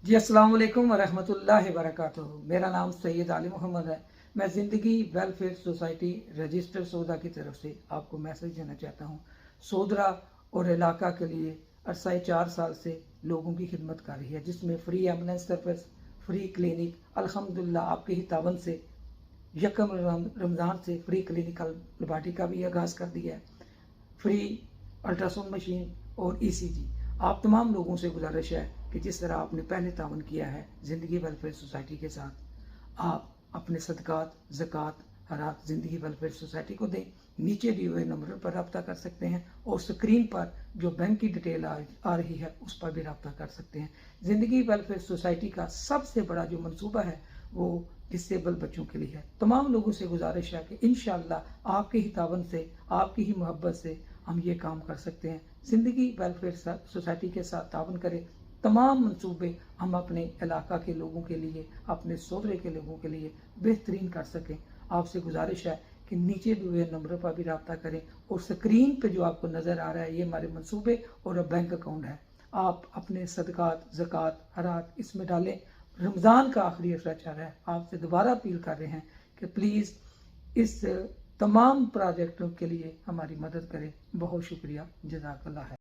جی السلام علیکم ورحمۃ اللہ وبرکاتہ۔ میرا نام سید علی محمد ہے۔ میں زندگی ویلفیئر سوسائٹی رجسٹر سودا کی طرف سے آپ کو میسج دینا چاہتا ہوں۔ سودرا اور علاقہ کے لیے عرصہ 4 سال سے لوگوں کی خدمت کر رہی ہے، جس میں free ambulance service, free clinic, الحمدللہ آپ کے ہی تعاون سے یکم رمضان سے فری کلینکل لیبارٹری کا بھی آغاز کر دیا ہے، فری الٹراساؤنڈ مشین اور ECG۔ آپ تمام لوگوں سے گزارش ہے کہ جس طرح آپ نے پہلے تعاون کیا ہے زندگی ویلفیئر سوسائٹی کے ساتھ، آپ اپنے صدقات، زکوٰۃ، خیرات زندگی ویلفیئر سوسائٹی کو دیں۔ نیچے دیے ہوئے نمبر پر رابطہ کر سکتے ہیں، اور اسکرین پر جو بینک کی ڈیٹیل آ رہی ہے اس پر بھی رابطہ کر سکتے ہیں۔ زندگی ویلفیئر سوسائٹی کا سب سے بڑا جو منصوبہ ہے وہ ڈسیبل بچوں کے لیے ہے۔ تمام لوگوں سے گزارش ہے کہ انشاءاللہ آپ کے ہی تعاون سے، آپ کی ہی محبت سے ہم یہ کام کر سکتے ہیں۔ زندگی ویلفیئر سوسائٹی کے ساتھ تعاون کریں۔ تمام منصوبے ہم اپنے علاقہ کے لوگوں کے لیے، اپنے سودرے کے لوگوں کے لیے بہترین کر سکیں۔ آپ سے گزارش ہے کہ نیچے دیے ہوئے نمبر پر بھی رابطہ کریں، اور اسکرین پہ جو آپ کو نظر آ رہا ہے یہ ہمارے منصوبے اور بینک اکاؤنٹ ہے۔ آپ اپنے صدقات، زکوٰۃ، خیرات اس میں ڈالیں۔ رمضان کا آخری اشرہ چل رہا ہے، آپ سے دوبارہ اپیل کر رہے ہیں کہ پلیز اس تمام پروجیکٹوں کے لیے ہماری مدد کریں۔ بہت شکریہ، جزاک اللہ ہے۔